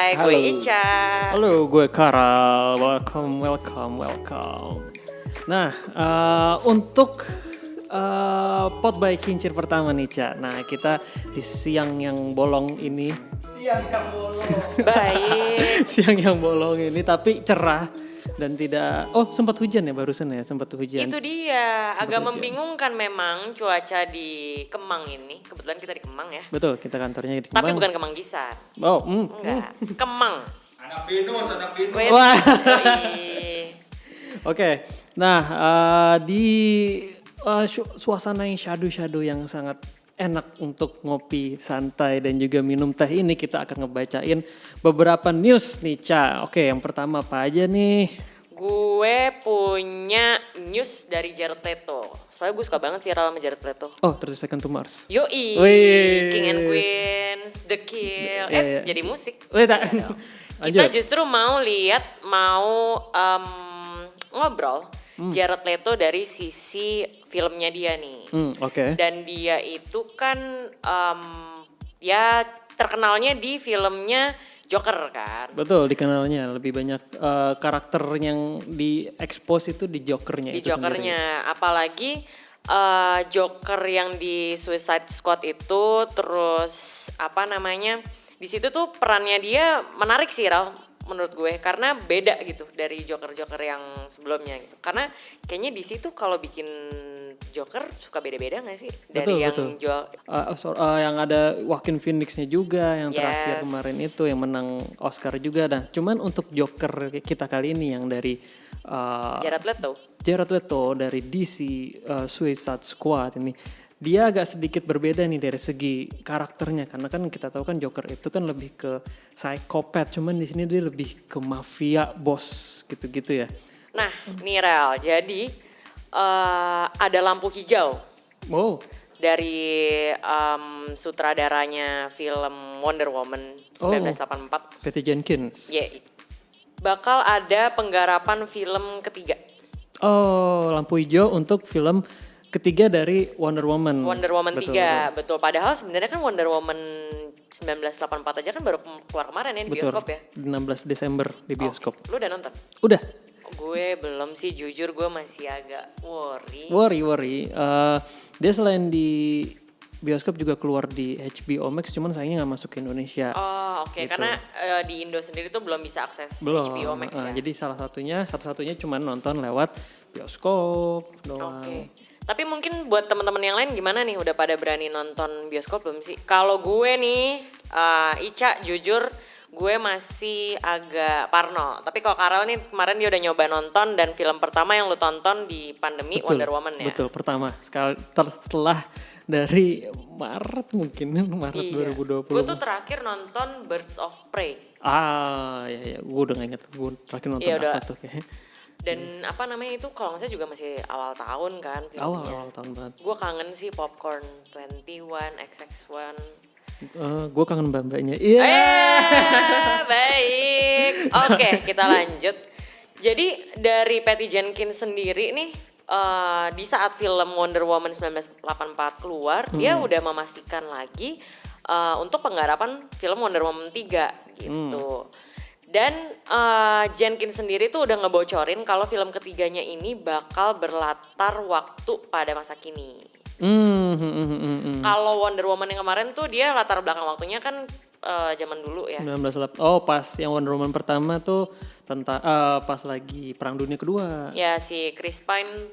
Hai, gue Halo. Ica. Halo, gue Karal. Welcome. Nah, untuk pot by kincir pertama nih, Ca. Nah, kita di siang yang bolong ini. Baik. Siang yang bolong ini tapi cerah dan tidak. Oh, sempat hujan ya barusan ya, sempat hujan. Itu dia, agak hujan. membingungkan memang cuaca di Kemang ini. Kebetulan kita di Kemang ya. Betul, kita kantornya di Tapi Kemang. bukan Kemang Gisar. Oh, Enggak, Kemang. Anak Binus. Wait, Wah. yoi. Oke, nah di suasana yang shadow yang sangat enak untuk ngopi santai dan juga minum teh ini, kita akan ngebacain beberapa news nih, Ca. Oke, yang pertama apa aja nih? Gue punya news dari Jared Leto. Soalnya gue suka banget sih sama Jared Leto. Oh, 30 Seconds to Mars. Yoi, Wih. King and Queens, The Kill. Iya. Jadi musik. Wait, tak. Kita Lanjut. justru mau ngobrol Jared Leto dari sisi filmnya dia nih. Oke. Dan dia itu kan ya terkenalnya di filmnya Joker kan. Betul, dikenalnya lebih banyak karakter yang di-expose itu di Jokernya Di itu sendiri. Jokernya, apalagi Joker yang di Suicide Squad itu, terus apa namanya, di situ tuh perannya dia menarik sih, Ral, menurut gue, karena beda gitu dari Joker-Joker yang sebelumnya gitu. Karena kayaknya di situ kalau bikin Joker suka beda-beda nggak sih dari Betul. yang Yang ada Joaquin Phoenixnya juga yang terakhir Yes. kemarin itu yang menang Oscar juga. Nah, cuman untuk Joker kita kali ini yang dari Jared Leto. Jared Leto dari DC Suicide Squad ini, dia agak sedikit berbeda nih dari segi karakternya, karena kan kita tahu kan Joker itu kan lebih ke psikopat, cuman di sini dia lebih ke mafia bos gitu-gitu ya. Nah, nih Rel, jadi ada lampu hijau Wow. dari sutradaranya film Wonder Woman 1984. Patty Jenkins. Ya, bakal ada penggarapan film ketiga. Oh, lampu hijau untuk film ketiga dari Wonder Woman. Wonder Woman Betul, 3, betul. Padahal sebenarnya kan Wonder Woman 1984 aja kan baru keluar kemarin ya di Betul. bioskop ya. 16 Desember di bioskop. Lu udah nonton? Udah. Gue belum sih, jujur gue masih agak worry. Worry. Dia selain di bioskop juga keluar di HBO Max, cuman sayangnya nggak masuk ke Indonesia. Oh, oke. Gitu. Karena di Indo sendiri tuh belum bisa akses Belum. HBO Max ya. Jadi satu-satunya cuman nonton lewat bioskop doang. Oke. Tapi mungkin buat teman-teman yang lain gimana nih? Udah pada berani nonton bioskop belum sih? Kalau gue nih, Ica, jujur gue masih agak parno. Tapi kalau Karel nih kemarin dia udah nyoba nonton, dan film pertama yang lu tonton di pandemi Betul, Wonder Woman ya? Betul, pertama sekali setelah dari Maret mungkin, Maret Iya. 2020. Gue tuh terakhir nonton Birds of Prey. Ya, gue udah gak inget gue terakhir nonton Iya, apa udah. tuh kayaknya. Dan apa namanya itu, kalau nggak salah juga masih awal tahun kan filmnya. Awal tahun banget. Gue kangen sih Popcorn 21, XX1. Gue kangen mbak-mbaknya. Iya. Baik. Oke, kita lanjut. Jadi dari Patty Jenkins sendiri nih, di saat film Wonder Woman 1984 keluar, dia udah memastikan lagi untuk penggarapan film Wonder Woman 3 gitu. Dan Jenkins sendiri tuh udah ngebocorin kalau film ketiganya ini bakal berlatar waktu pada masa kini. Kalau Wonder Woman yang kemarin tuh dia latar belakang waktunya kan zaman dulu ya. 1908. Oh, pas yang Wonder Woman pertama tuh tentang pas lagi Perang Dunia Kedua. Ya, si Chris Pine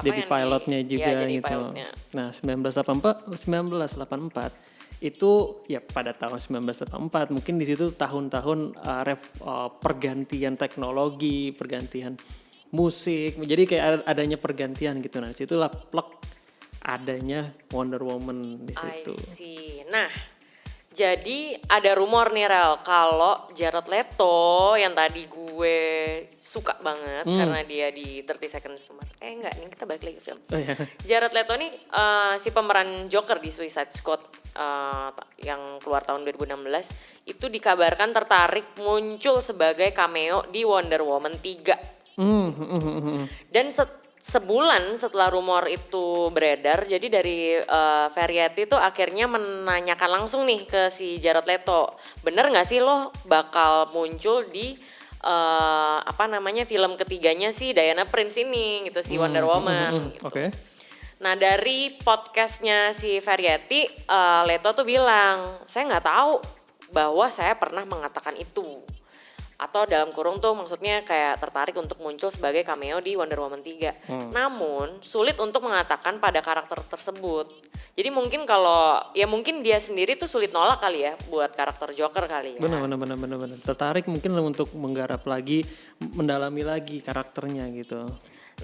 Jadi pilotnya juga ya, jadi gitu. pilotnya. Nah, 1984 itu ya pada tahun 1984 mungkin di situ tahun-tahun pergantian teknologi, pergantian musik. Jadi kayak adanya pergantian gitu. Nah, situlah plek adanya Wonder Woman di I situ. see. Nah, jadi ada rumor nih Rel, kalau Jared Leto yang tadi gue suka banget karena dia di 30 Seconds to Mars. Enggak, nih kita balik lagi ke film. Oh, ya. Jared Leto nih si pemeran Joker di Suicide Squad yang keluar tahun 2016 itu dikabarkan tertarik muncul sebagai cameo di Wonder Woman 3. Dan sebulan setelah rumor itu beredar, jadi dari Variety tuh akhirnya menanyakan langsung nih ke si Jared Leto, bener nggak sih lo bakal muncul di film ketiganya si Diana Prince ini gitu, si Wonder Woman gitu. Oke. Nah dari podcastnya si Variety, Leto tuh bilang, saya nggak tahu bahwa saya pernah mengatakan itu. Atau dalam kurung tuh maksudnya kayak tertarik untuk muncul sebagai cameo di Wonder Woman 3. Namun sulit untuk mengatakan pada karakter tersebut. Jadi mungkin mungkin dia sendiri tuh sulit nolak kali ya buat karakter Joker kali ya. Benar. Tertarik mungkin untuk menggarap lagi, mendalami lagi karakternya gitu.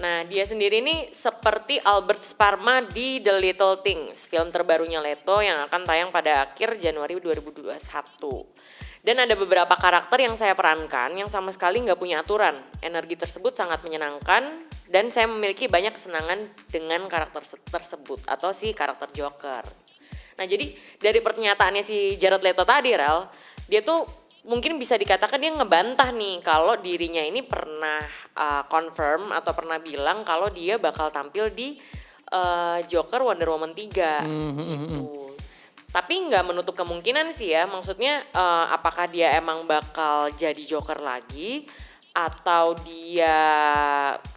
Nah dia sendiri ini seperti Albert Sparma di The Little Things, film terbarunya Leto yang akan tayang pada akhir Januari 2021. Dan ada beberapa karakter yang saya perankan yang sama sekali nggak punya aturan. Energi tersebut sangat menyenangkan dan saya memiliki banyak kesenangan dengan karakter tersebut atau si karakter Joker. Nah jadi dari pernyataannya si Jared Leto tadi Rel, dia tuh mungkin bisa dikatakan dia ngebantah nih kalau dirinya ini pernah confirm atau pernah bilang kalau dia bakal tampil di Joker Wonder Woman 3 gitu. Tapi nggak menutup kemungkinan sih ya, maksudnya apakah dia emang bakal jadi Joker lagi atau dia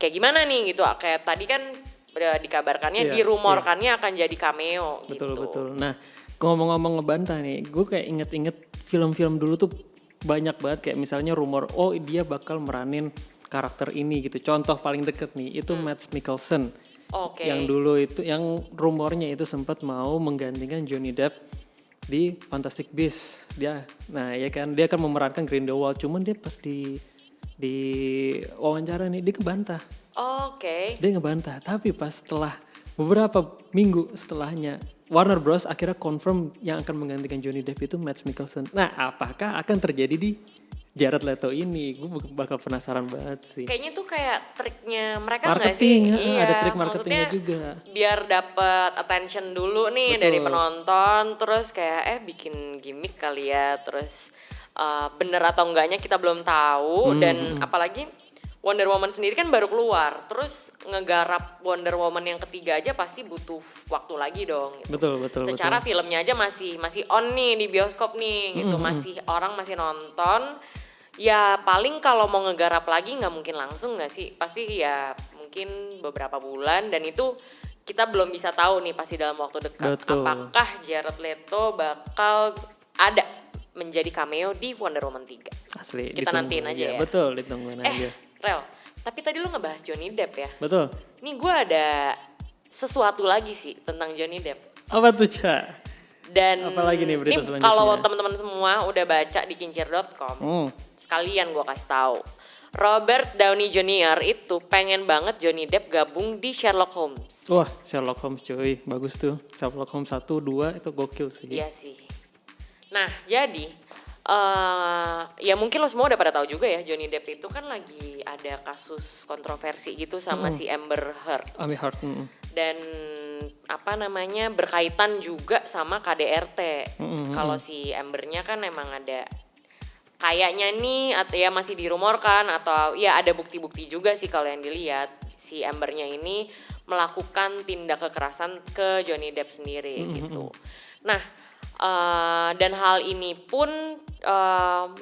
kayak gimana nih gitu. Kayak tadi kan dikabarkannya, dirumorkannya akan jadi cameo gitu. Betul. Nah ngomong-ngomong ngebantah nih, gue kayak inget-inget film-film dulu tuh banyak banget kayak misalnya rumor, oh dia bakal meranin karakter ini gitu. Contoh paling deket nih, itu Mads Mikkelsen. Oke. Yang dulu itu, yang rumornya itu sempat mau menggantikan Johnny Depp di Fantastic Beasts. Dia akan memerankan Grindelwald. Cuman dia pas di wawancara nih dia ngebantah. Oke. Dia ngebantah. Tapi pas setelah beberapa minggu setelahnya Warner Bros akhirnya confirm yang akan menggantikan Johnny Depp itu Mads Mikkelsen. Nah, apakah akan terjadi di Jared Leto ini? Gue bakal penasaran banget sih. Kayaknya tuh kayak triknya mereka nggak sih? Marketing, ada trik marketingnya juga. Biar dapat attention dulu nih dari penonton, terus kayak bikin gimmick kali ya, terus bener atau enggaknya kita belum tahu. Dan apalagi Wonder Woman sendiri kan baru keluar, terus ngegarap Wonder Woman yang ketiga aja pasti butuh waktu lagi dong. Gitu. Betul. Secara filmnya aja masih on nih di bioskop nih, gitu. Orang masih nonton. Ya paling kalau mau ngegarap lagi nggak mungkin langsung nggak sih, pasti ya mungkin beberapa bulan, dan itu kita belum bisa tahu nih pasti dalam waktu dekat. Betul. Apakah Jared Leto bakal ada menjadi cameo di Wonder Woman 3. Asli, Kita nantiin aja ya. Betul, ditungguin aja. Rel, tapi tadi lu ngebahas Johnny Depp ya. Betul. Nih gue ada sesuatu lagi sih tentang Johnny Depp. Apa tuh, Ca? Dan apalagi nih berita selanjutnya? Kalau teman-teman semua udah baca di kincir.com, sekalian gue kasih tahu. Robert Downey Jr. itu pengen banget Johnny Depp gabung di Sherlock Holmes. Wah, Sherlock Holmes cuy, bagus tuh. Sherlock Holmes 1, 2 itu gokil sih. Iya sih. Nah, jadi ya mungkin lo semua udah pada tahu juga ya, Johnny Depp itu kan lagi ada kasus kontroversi gitu sama si Amber Heard. Amber Heard. Dan berkaitan juga sama KDRT. Kalau si Ambernya kan emang ada kayaknya nih ya masih dirumorkan atau ya ada bukti-bukti juga sih kalau yang dilihat si Ambernya ini melakukan tindak kekerasan ke Johnny Depp sendiri gitu. Nah, dan hal ini pun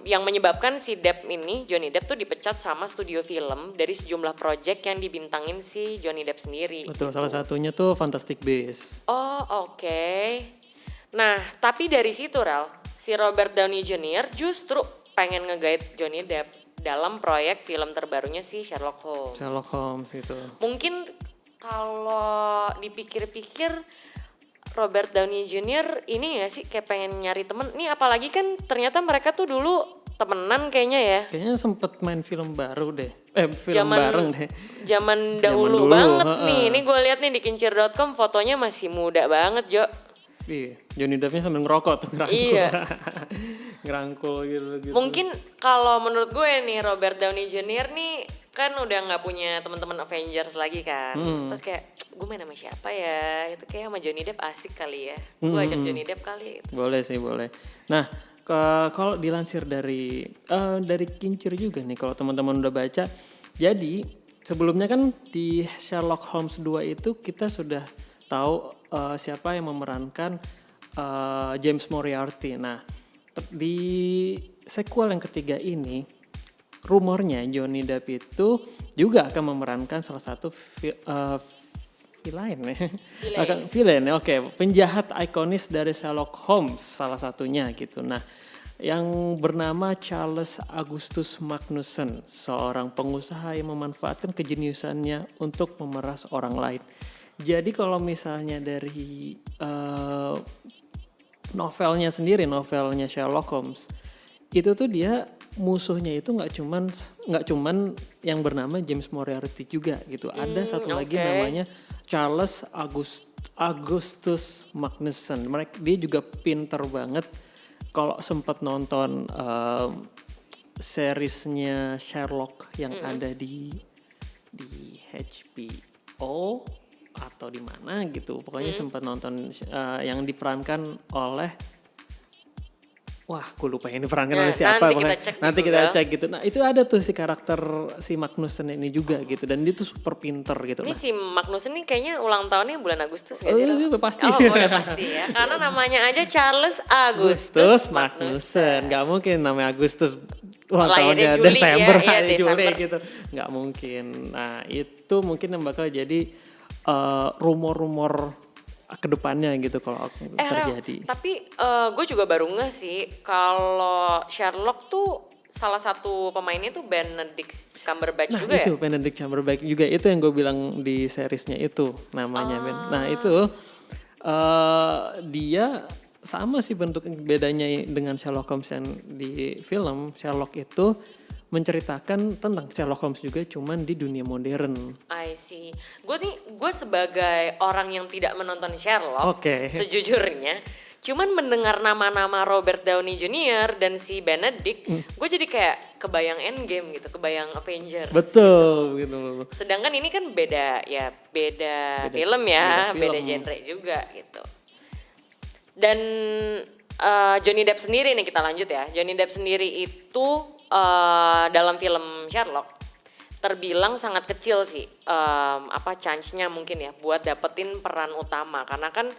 yang menyebabkan si Johnny Depp tuh dipecat sama studio film dari sejumlah project yang dibintangin si Johnny Depp sendiri. Betul, gitu. salah satunya tuh Fantastic Beasts. Oh, oke. Nah, tapi dari situ Rel, si Robert Downey Jr. justru pengen nge-guide Johnny Depp dalam proyek film terbarunya si Sherlock Holmes. Sherlock Holmes gitu. Mungkin kalau dipikir-pikir Robert Downey Jr. ini gak sih kayak pengen nyari temen. Nih apalagi kan ternyata mereka tuh dulu temenan kayaknya ya. Kayaknya sempet main film baru deh. Bareng deh. Zaman dahulu banget nih. Ini gue lihat nih di kincir.com fotonya masih muda banget, Jo. Iya, Johnny Depp-nya sambil ngerokok tuh, ngerangkul. Iya. Ngerangkul gitu. Mungkin kalau menurut gue nih Robert Downey Jr. nih kan udah nggak punya teman-teman Avengers lagi kan. Terus kayak gue main sama siapa ya? Itu kayak sama Johnny Depp asik kali ya. Gue ajak Johnny Depp kali. Gitu. Boleh sih, boleh. Nah, kalau dilansir dari kincir juga nih, kalau teman-teman udah baca, jadi sebelumnya kan di Sherlock Holmes 2 itu kita sudah tahu siapa yang memerankan James Moriarty. Nah, di sequel yang ketiga ini rumornya Johnny Depp itu juga akan memerankan salah satu villain ya. Villain ya, oke. Penjahat ikonis dari Sherlock Holmes salah satunya gitu. Nah, yang bernama Charles Augustus Magnusson, seorang pengusaha yang memanfaatkan kejeniusannya untuk memeras orang lain. Jadi kalau misalnya dari novelnya Sherlock Holmes, itu tuh dia musuhnya itu nggak cuman yang bernama James Moriarty juga gitu. Ada satu lagi namanya Charles Augustus Magnusson. Dia juga pinter banget. Kalau sempat nonton seriesnya Sherlock yang ada di HBO atau di mana gitu, pokoknya sempat nonton yang diperankan oleh aku lupa ini perankan oleh siapa. Nanti kita cek gitu. Nah itu ada tuh si karakter si Magnusson ini juga gitu, dan dia tuh super pinter gitu. Ini si Magnusson ini kayaknya ulang tahunnya bulan Agustus gak sih? Udah pasti. Udah pasti ya. Karena namanya aja Charles Augustus Magnusson. Gak mungkin namanya Agustus ulang tahunnya Desember, Juli gitu. Gak mungkin. Nah itu mungkin yang bakal jadi rumor-rumor kedepannya gitu kalau terjadi. Tapi gue juga baru ngeh sih kalau Sherlock tuh salah satu pemainnya tuh Benedict Cumberbatch juga ya? Itu Benedict Cumberbatch juga, itu yang gue bilang di seriesnya itu namanya Ben. Nah itu dia sama sih bentuk bedanya dengan Sherlock Holmes yang di film. Sherlock itu menceritakan tentang Sherlock Holmes juga, cuman di dunia modern. I see. Gue sebagai orang yang tidak menonton Sherlock, sejujurnya, cuman mendengar nama-nama Robert Downey Jr. dan si Benedict, gue jadi kayak kebayang Endgame gitu, kebayang Avengers. Betul gitu. Sedangkan ini kan beda film ya, beda genre juga gitu. Dan Johnny Depp sendiri nih, kita lanjut ya. Johnny Depp sendiri itu dalam film Sherlock terbilang sangat kecil sih chance-nya mungkin ya buat dapetin peran utama, karena kan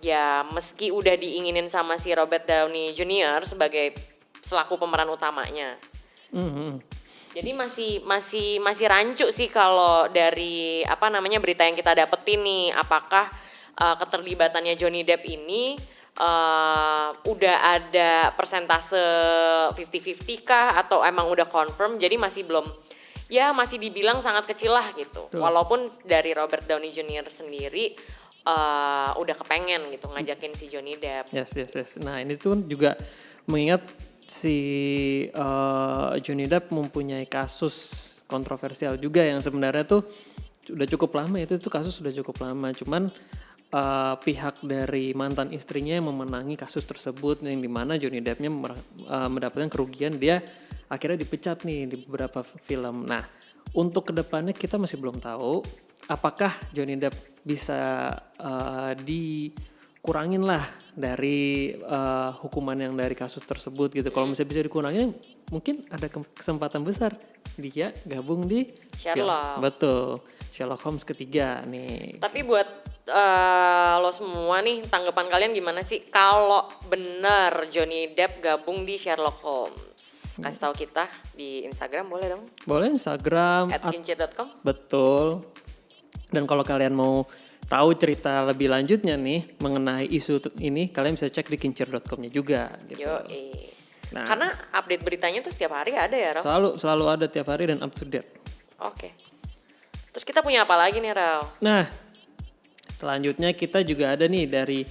ya meski udah diinginin sama si Robert Downey Jr. sebagai selaku pemeran utamanya. Jadi masih rancu sih kalau dari berita yang kita dapetin nih, apakah keterlibatannya Johnny Depp ini udah ada persentase 50-50 kah atau emang udah confirm, jadi masih dibilang sangat kecil lah gitu. Walaupun dari Robert Downey Jr. sendiri udah kepengen gitu ngajakin si Johnny Depp. Yes. Nah ini tuh juga mengingat si Johnny Depp mempunyai kasus kontroversial juga yang sebenarnya tuh udah cukup lama, itu kasus sudah cukup lama, cuman pihak dari mantan istrinya yang memenangi kasus tersebut, yang dimana Johnny Depp-nya mendapatkan kerugian, dia akhirnya dipecat nih di beberapa film. Nah untuk kedepannya kita masih belum tahu apakah Johnny Depp bisa dikurangin lah dari hukuman yang dari kasus tersebut gitu. Kalau misalnya bisa dikurangin, mungkin ada kesempatan besar dia gabung di Sherlock. Betul, Sherlock Holmes ketiga nih. Tapi buat lo semua nih, tanggapan kalian gimana sih kalau benar Johnny Depp gabung di Sherlock Holmes? Kasih tahu kita di Instagram, boleh dong? Boleh, Instagram @kincir.com. Betul. Dan kalau kalian mau tahu cerita lebih lanjutnya nih mengenai isu ini, kalian bisa cek di kincir.com-nya juga gitu. Nah, karena update beritanya tuh setiap hari ada ya, Raul? Selalu ada tiap hari dan up to date. Oke. Terus kita punya apa lagi nih, Raul? Nah, selanjutnya kita juga ada nih dari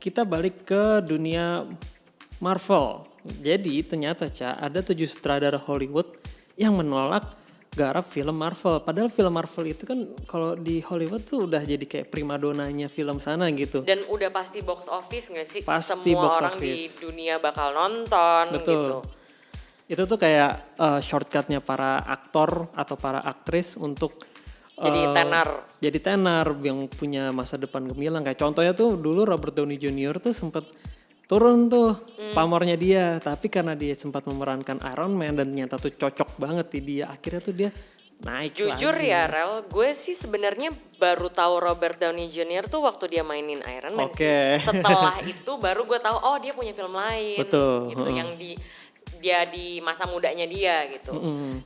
kita balik ke dunia Marvel. Jadi ternyata ada 7 sutradara Hollywood yang menolak garap film Marvel. Padahal film Marvel itu kan kalau di Hollywood tuh udah jadi kayak primadonanya film sana gitu. Dan udah pasti box office gak sih? Pasti semua box orang office di dunia bakal nonton. Betul. Gitu. Itu tuh kayak shortcutnya para aktor atau para aktris untuk jadi tenar yang punya masa depan gemilang. Kayak contohnya tuh dulu Robert Downey Jr. tuh sempat turun tuh pamornya dia. Tapi karena dia sempat memerankan Iron Man dan ternyata tuh cocok banget di dia, akhirnya tuh dia naik Jujur lagi. ya Rel, gue sih sebenarnya baru tahu Robert Downey Jr. tuh waktu dia mainin Iron Man Oke. sih. Setelah itu baru gue tahu oh dia punya film lain Betul, gitu yang dia di masa mudanya dia gitu.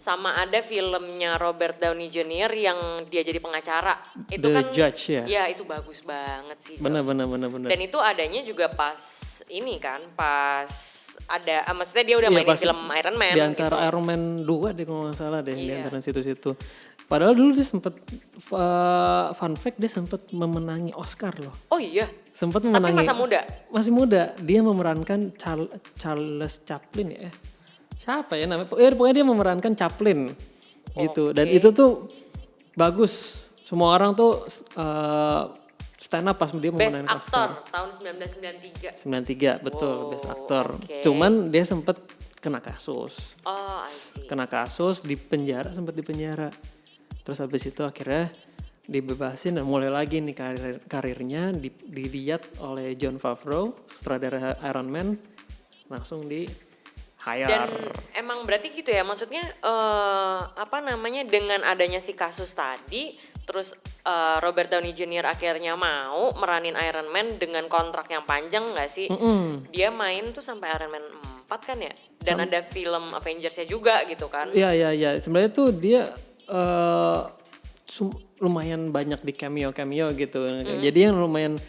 Sama ada filmnya Robert Downey Jr. yang dia jadi pengacara. Itu The kan Judge ya. ya itu bagus banget sih. Bener. Dan itu adanya juga pas ini kan, pas ada, maksudnya dia udah Iya, mainin pas film Iron Man di antara gitu. Iron Man 2 deh kalau nggak salah deh, di Iya. antara situ-situ. Padahal dulu dia sempet fun fact, dia sempet memenangi Oscar loh. Oh iya, Sempat tapi memenangi. masa muda. Masih muda. Dia memerankan Charles Chaplin ya. Siapa ya namanya? Pokoknya dia memerankan Chaplin gitu. Dan itu tuh bagus. Semua orang tuh stand up pas dia Best memenangkan Actor Oscar. tahun 1993. 93 betul, Wow, Best Actor. oke. Cuman dia sempet kena kasus. Oh, I see. Kena kasus di penjara, sempat di penjara. Terus habis itu akhirnya dibebasin dan mulai lagi nih karirnya dilihat oleh Jon Favreau, sutradara Iron Man, langsung di hire. Dan emang berarti gitu ya, maksudnya apa namanya, dengan adanya si kasus tadi, terus Robert Downey Jr. akhirnya mau meranin Iron Man dengan kontrak yang panjang nggak sih? Dia main tuh sampai Iron Man 4 kan ya? Dan ada film Avengers-nya juga gitu kan? Iya. Sebenarnya tuh dia lumayan banyak di cameo gitu. Jadi yang lumayan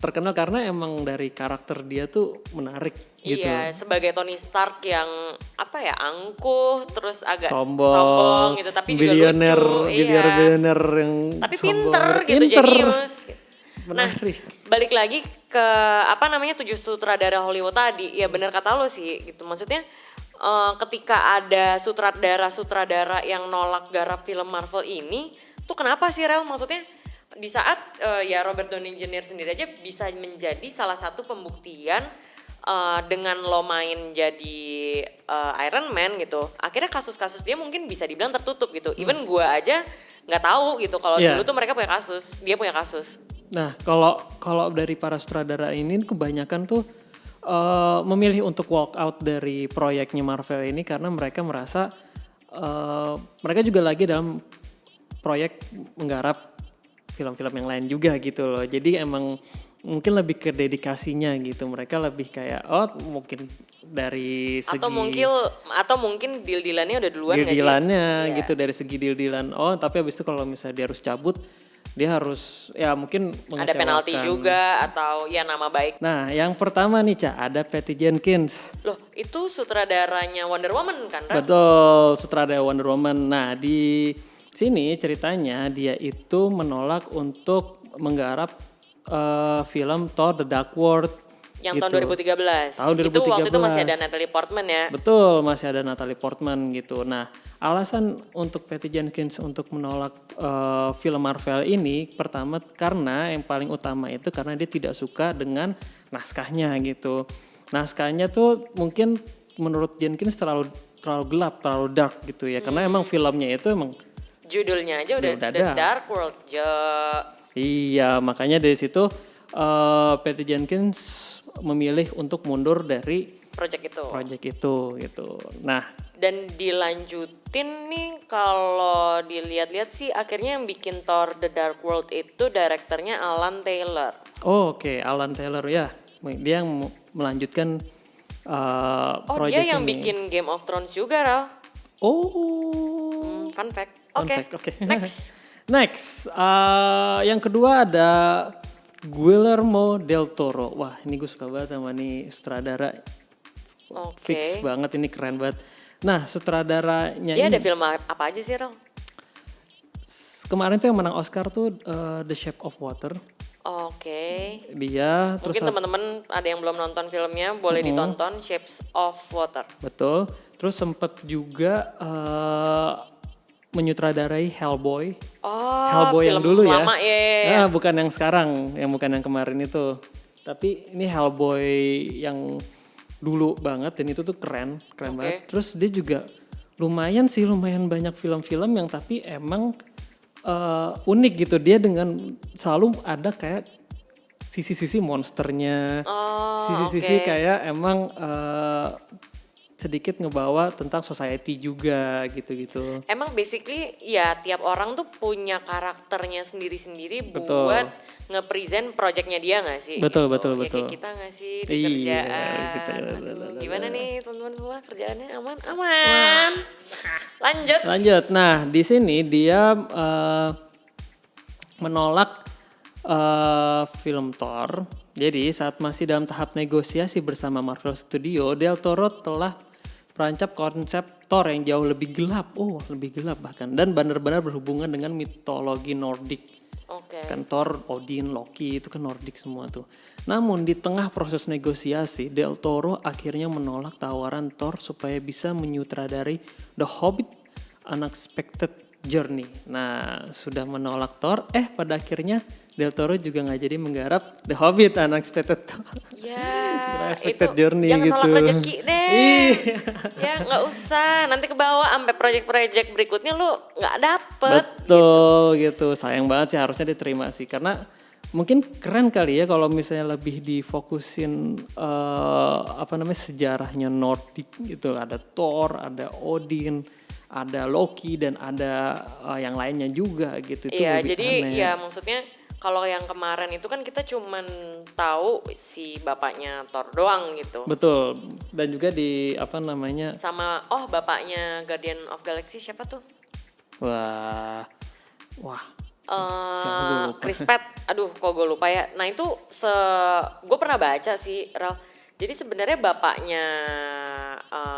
terkenal karena emang dari karakter dia tuh menarik gitu. Iya, sebagai Tony Stark yang apa ya, angkuh, terus agak Sombong gitu, tapi juga lucu. Billioner yang Tapi sombong. pinter gitu, Pinter. jenius. Nah, Menarik. balik lagi ke apa namanya 7 sutradara Hollywood tadi, ya benar kata lo sih gitu. Maksudnya ketika ada sutradara yang nolak garap film Marvel ini, tuh kenapa sih Rel? Maksudnya di saat ya Robert Downey Jr. sendiri aja bisa menjadi salah satu pembuktian dengan lo main jadi Iron Man gitu. Akhirnya kasus-kasus dia mungkin bisa dibilang tertutup gitu. Even gue aja nggak tahu gitu kalau Iya. dulu tuh mereka punya kasus, dia punya kasus. Nah, kalau dari para sutradara ini kebanyakan tuh memilih untuk walk out dari proyeknya Marvel ini karena mereka merasa mereka juga lagi dalam proyek menggarap film-film yang lain juga gitu loh. Jadi emang mungkin lebih ke dedikasinya gitu. Mereka lebih kayak mungkin dari segi Atau mungkin deal-dealannya udah duluan nggak sih? deal-dealannya Iya. gitu, dari segi deal-dealan. Tapi habis itu kalau misalnya dia harus cabut, dia harus ya mungkin Ada penalti mengecewakan. juga atau ya nama baik. Nah, yang pertama nih Ca, ada Patty Jenkins. Loh, itu sutradaranya Wonder Woman kan, Ran? Betul, sutradara Wonder Woman. Nah, di sini ceritanya dia itu menolak untuk menggarap film Thor The Dark World. Yang gitu. tahun 2013. Tahun Itu waktu itu 2013. masih ada Natalie Portman ya. Betul, masih ada Natalie Portman gitu. Nah, alasan untuk Patty Jenkins untuk menolak film Marvel ini, pertama karena yang paling utama itu karena dia tidak suka dengan naskahnya gitu. Naskahnya tuh mungkin menurut Jenkins terlalu gelap, terlalu dark gitu ya. Karena emang filmnya itu emang Judulnya aja udah Udah The dark. Dark World. iya, makanya dari situ Patty Jenkins memilih untuk mundur dari Project itu. proyek itu gitu. Nah, Dan dilanjutin nih, kalau dilihat-lihat sih akhirnya yang bikin Thor The Dark World itu direkturnya Alan Taylor. oke, Alan Taylor ya. Dia yang melanjutkan Oh, proyek dia yang ini. bikin Game of Thrones juga, Ral. Oh. Fun fact. Fun Oke, fact, oke. next. Next, yang kedua ada Guillermo del Toro. Wah, ini gue suka banget sama nih sutradara. Oke. Fix banget, ini keren banget. Nah, sutradaranya Dia ini ada film apa aja sih, Ral? kemarin tuh yang menang Oscar tuh The Shape of Water. Oke. Dia terus Mungkin teman-teman ada yang belum nonton filmnya, boleh ditonton Shapes of Water. betul. Terus sempet juga menyutradarai Hellboy. Oh, Hellboy yang film dulu ya. lama ya. Nah, bukan yang sekarang, yang bukan yang kemarin itu. Tapi ini Hellboy yang dulu banget dan itu tuh keren banget. Terus dia juga lumayan banyak film-film yang tapi emang unik gitu. Dia dengan selalu ada kayak sisi-sisi monsternya, Oh, sisi-sisi oke. kayak emang sedikit ngebawa tentang society juga gitu-gitu. Emang basically ya tiap orang tuh punya karakternya sendiri-sendiri Betul. buat nge-present projectnya dia gak sih Betul, gitu. betul, Ya kayak betul. kita gak sih di Iya, gitu. kerjaan. Aduh, gimana nih teman-teman semua kerjaannya aman? Aman. Lanjut. Lanjut. Nah, di sini dia menolak film Thor. Jadi saat masih dalam tahap negosiasi bersama Marvel Studio, Del Toro telah merancang konsep Thor yang jauh lebih gelap. Oh, lebih gelap bahkan. Dan benar-benar berhubungan dengan mitologi Nordik. Oke. Kan Thor, Odin, Loki itu kan Nordik semua tuh. Namun di tengah proses negosiasi, Del Toro akhirnya menolak tawaran Thor supaya bisa menyutradari The Hobbit Unexpected Journey. Nah, sudah menolak Thor, pada akhirnya Del Toro juga nggak jadi menggarap The Hobbit Unexpected Ya, Unexpected itu Journey jangan gitu. nolak rezeki deh. Iya. Ya nggak usah, nanti ke bawah sampai project-project berikutnya lu nggak dapet. Betul gitu. Sayang banget sih, harusnya diterima sih karena mungkin keren kali ya kalau misalnya lebih difokusin sejarahnya Nordik gitu. Ada Thor, ada Odin, ada Loki dan ada yang lainnya juga gitu. Itu Iya, lebih jadi aneh. ya maksudnya kalau yang kemarin itu kan kita cuman tahu si bapaknya Thor doang gitu. Betul. Dan juga di Sama bapaknya Guardian of Galaxy siapa tuh? wah siapa gue lupa. Chris Pratt, aduh kok gue lupa ya. Nah itu gue pernah baca sih, Ral. Jadi sebenarnya bapaknya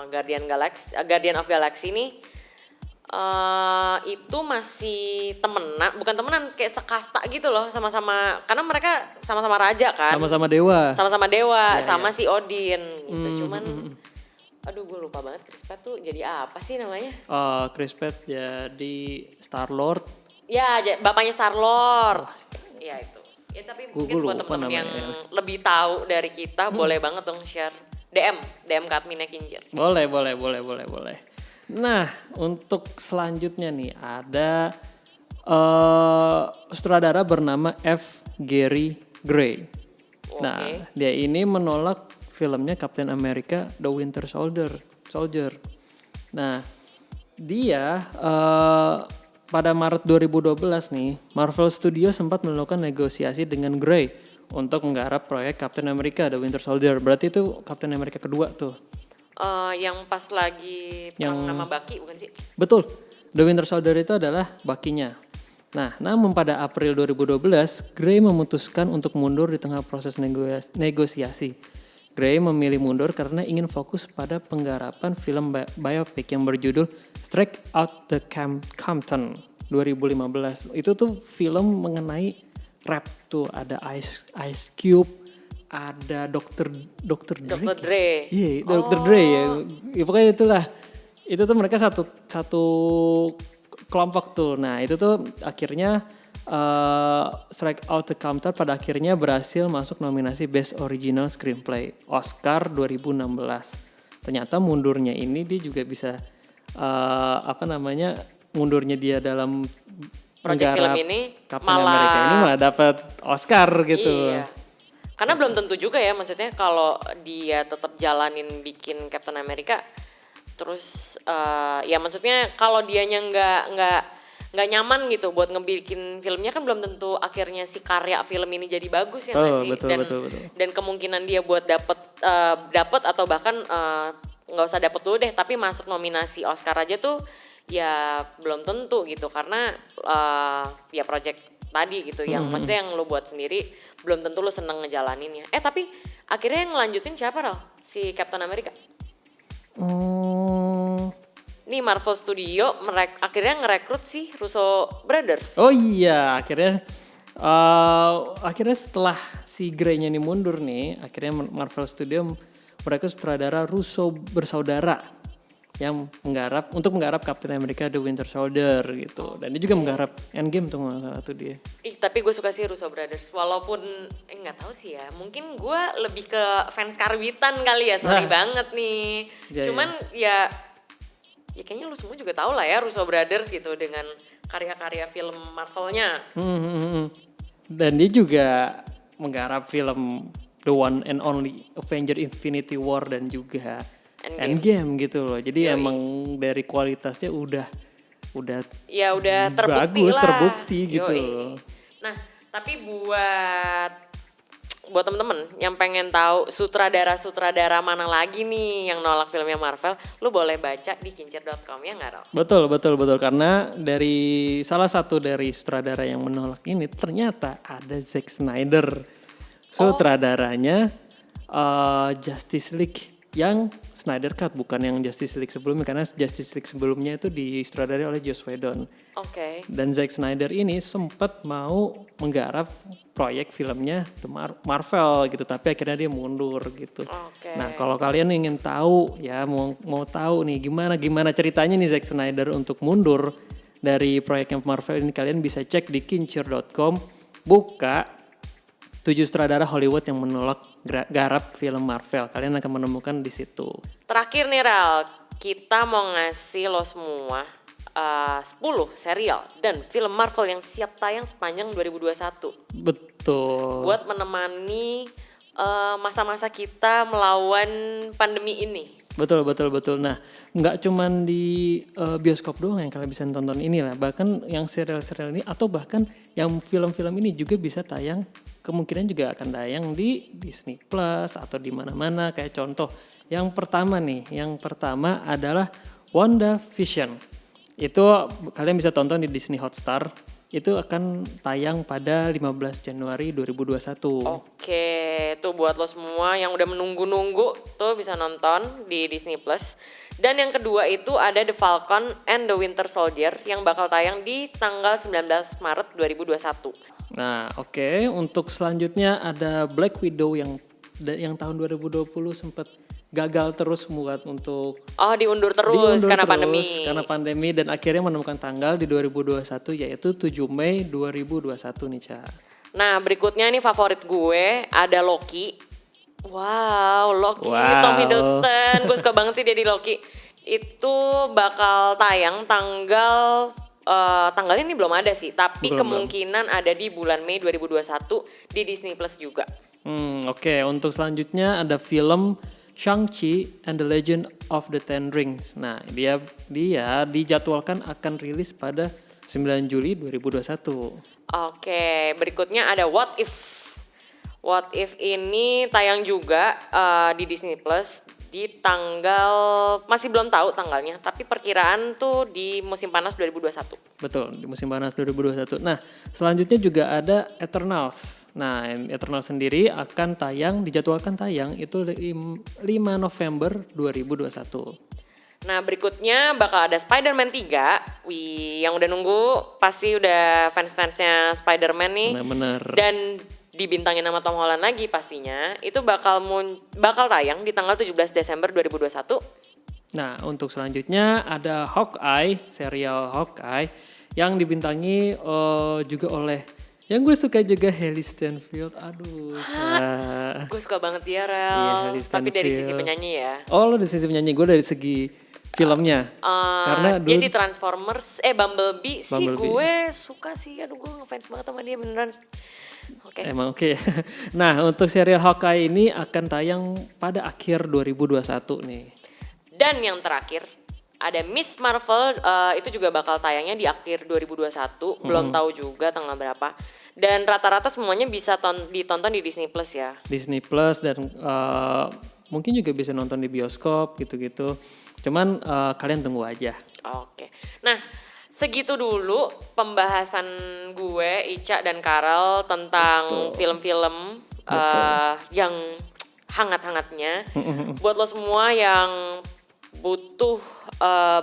Guardian of Galaxy nih itu masih temenan, bukan temenan kayak sekasta gitu loh, sama-sama karena mereka sama-sama raja kan. Sama-sama dewa. Sama-sama dewa, Ya, sama si Odin gitu. Cuman aduh gue lupa banget Chris Pratt tuh jadi apa sih namanya? Chris Pratt jadi Star-Lord. Ya, bapaknya Star-Lord. Ya itu. Ya tapi mungkin buat lupa teman-teman yang namanya. lebih tahu dari kita boleh banget dong share DM ke adminnya Kinjir. Boleh. Nah, untuk selanjutnya nih ada sutradara bernama F. Gary Gray. Nah, Oke. dia ini menolak filmnya Captain America The Winter Soldier. Nah, dia pada Maret 2012 nih, Marvel Studios sempat melakukan negosiasi dengan Gray untuk menggarap proyek Captain America The Winter Soldier. Berarti itu Captain America kedua tuh. Yang pas lagi perang sama Bucky bukan sih? Betul, The Winter Soldier itu adalah Bucky-nya. Nah, namun pada April 2012, Gray memutuskan untuk mundur di tengah proses negosiasi. Gray memilih mundur karena ingin fokus pada penggarapan film biopic yang berjudul Straight Out the Compton 2015. Itu tuh film mengenai rap tuh, ada Ice Cube, ada Dr. Dre. Dr. Dre. Iya, Dr. Dre ya. Ya pokoknya itulah. Itu tuh mereka satu kelompok tuh. Nah, itu tuh akhirnya Strike Out the Compton pada akhirnya berhasil masuk nominasi Best Original Screenplay Oscar 2016. Ternyata mundurnya ini dia juga bisa mundurnya dia dalam Project film menggarap ini Captain malah America ini malah dapat Oscar gitu. Iya. Karena belum tentu juga ya, maksudnya kalau dia tetap jalanin bikin Captain America terus ya maksudnya kalau dianya nggak nyaman gitu buat ngebikin filmnya, kan belum tentu akhirnya si karya film ini jadi bagus ya nggak sih? Betul. Dan kemungkinan dia buat dapet atau bahkan nggak usah dapet dulu deh tapi masuk nominasi Oscar aja tuh ya belum tentu gitu, karena ya project tadi gitu yang maksudnya yang lo buat sendiri belum tentu lo seneng ngejalaninnya. Tapi akhirnya yang ngelanjutin siapa Ral? Si Captain America. Nih Marvel Studio akhirnya ngerekrut si Russo Brothers. Oh iya, akhirnya setelah si Gray-nya ini mundur nih, akhirnya Marvel Studio mereka sutradara Russo bersaudara yang menggarap Captain America The Winter Soldier gitu. Dan dia juga menggarap Endgame tuh nggak salah tuh dia. Tapi gue suka sih Russo Brothers, walaupun nggak tahu sih ya, mungkin gue lebih ke fans karbitan kali ya, sorry banget nih. Cuman ya kayaknya lu semua juga tahu lah ya Russo Brothers gitu dengan karya-karya film Marvelnya. Dan dia juga menggarap film The One and Only Avenger Infinity War dan juga Endgame. Endgame gitu loh. Jadi Yoi. emang dari kualitasnya udah Ya udah terbukti bagus, lah. terbukti gitu Yoi. loh. Nah, tapi buat temen-temen yang pengen tahu sutradara mana lagi nih yang nolak filmnya Marvel, lu boleh baca di kincir.com ya nggak, Ral? Betul karena dari salah satu dari sutradara yang menolak ini ternyata ada Zack Snyder. Sutradaranya Justice League yang Snyder Cut, bukan yang Justice League sebelumnya, karena Justice League sebelumnya itu disutradarai oleh Joss Whedon. Oke. Dan Zack Snyder ini sempat mau menggarap proyek filmnya The Marvel gitu, tapi akhirnya dia mundur gitu. Oke. Nah, kalau kalian ingin tahu ya, mau tahu nih gimana ceritanya nih Zack Snyder untuk mundur dari proyek Marvel ini, kalian bisa cek di kincir.com, buka 7 sutradara Hollywood yang menolak garap film Marvel. Kalian akan menemukan di situ. Terakhir nih, Ral, kita mau ngasih lo semua 10 serial dan film Marvel yang siap tayang sepanjang 2021. Betul. Buat menemani masa-masa kita melawan pandemi ini. Betul. Nah, nggak cuman di bioskop doang yang kalian bisa tonton ini lah. Bahkan yang serial-serial ini atau bahkan yang film-film ini juga bisa tayang, kemungkinan juga akan tayang di Disney Plus atau di mana-mana. Kayak contoh, yang pertama adalah WandaVision. Itu kalian bisa tonton di Disney Hotstar. Itu akan tayang pada 15 Januari 2021. Oke, tuh buat lo semua yang udah menunggu-nunggu tuh bisa nonton di Disney Plus. Dan yang kedua itu ada The Falcon and the Winter Soldier yang bakal tayang di tanggal 19 Maret 2021. Nah, oke. Untuk selanjutnya ada Black Widow yang tahun 2020 sempat gagal terus buat untuk diundur terus karena pandemi. Karena pandemi dan akhirnya menemukan tanggal di 2021 yaitu 7 Mei 2021 nih, Ca. Nah, berikutnya nih favorit gue ada Loki. Loki, Tom Hiddleston. Gue suka banget sih dia di Loki. Itu bakal tayang tanggalnya ini belum ada sih, tapi kemungkinan ada di bulan Mei 2021 di Disney Plus juga. Oke. Untuk selanjutnya ada film Shang-Chi and the Legend of the Ten Rings. Nah, dia dijadwalkan akan rilis pada 9 Juli 2021. Oke, berikutnya ada What If. What If ini tayang juga di Disney Plus di tanggal, masih belum tahu tanggalnya, tapi perkiraan tuh di musim panas 2021. Betul, di musim panas 2021. Nah, selanjutnya juga ada Eternals. Nah, Eternals sendiri akan dijadwalkan tayang itu 5 November 2021. Nah, berikutnya bakal ada Spider-Man 3. Yang udah nunggu pasti udah fans-fansnya Spider-Man nih. Benar. Dan dibintangin sama Tom Holland lagi pastinya. Itu bakal tayang di tanggal 17 Desember 2021. Nah, untuk selanjutnya ada Hawkeye, serial Hawkeye yang dibintangi juga oleh yang gue suka juga Hailey Steinfeld. Gue suka banget dia, Iya, tapi dari sisi penyanyi ya. Oh, lo dari sisi penyanyi, gue dari segi filmnya. Karena dia dulu di Transformers, Bumblebee sih gue suka sih. Aduh, gue ngefans banget sama dia beneran. Oke. Emang oke. Nah, untuk serial Hawkeye ini akan tayang pada akhir 2021 nih. Dan yang terakhir ada Miss Marvel, itu juga bakal tayangnya di akhir 2021. Belum tahu juga tanggal berapa. Dan rata-rata semuanya bisa ditonton di Disney Plus ya. Disney Plus dan mungkin juga bisa nonton di bioskop gitu-gitu. Cuman kalian tunggu aja. Oke. Nah, segitu dulu pembahasan gue, Ica dan Karel tentang film-film yang hangat-hangatnya. Buat lo semua yang butuh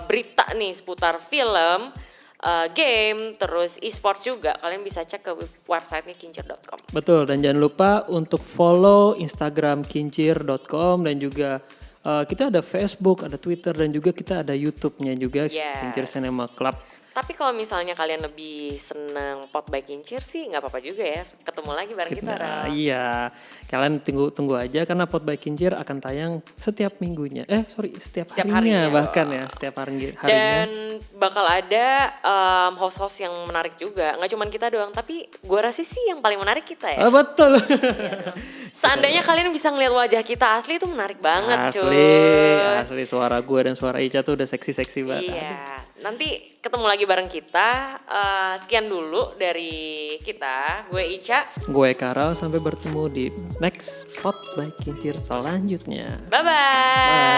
berita nih seputar film, game, terus e-sports juga, kalian bisa cek ke websitenya kincir.com. Betul, dan jangan lupa untuk follow Instagram kincir.com dan juga kita ada Facebook, ada Twitter, dan juga kita ada YouTube-nya juga, Yes. Kincir Cinema Club. Tapi kalau misalnya kalian lebih seneng pot by Kincir sih nggak apa-apa juga ya. Ketemu lagi bareng kita, Ra. Iya, kalian tunggu aja karena Pot by Kincir akan tayang setiap minggunya. Setiap harinya bahkan ya, setiap harinya. Dan bakal ada host-host yang menarik juga. Nggak cuma kita doang, tapi gue rasa sih yang paling menarik kita ya. Betul. Seandainya kalian bisa ngeliat wajah kita asli itu menarik banget, Asli suara gue dan suara Ica tuh udah seksi-seksi banget. Iya, nanti ketemu lagi bareng kita. Sekian dulu dari kita. Gue Ica. Gue Karal, sampai bertemu di next Pot by Kincir selanjutnya. Bye-bye.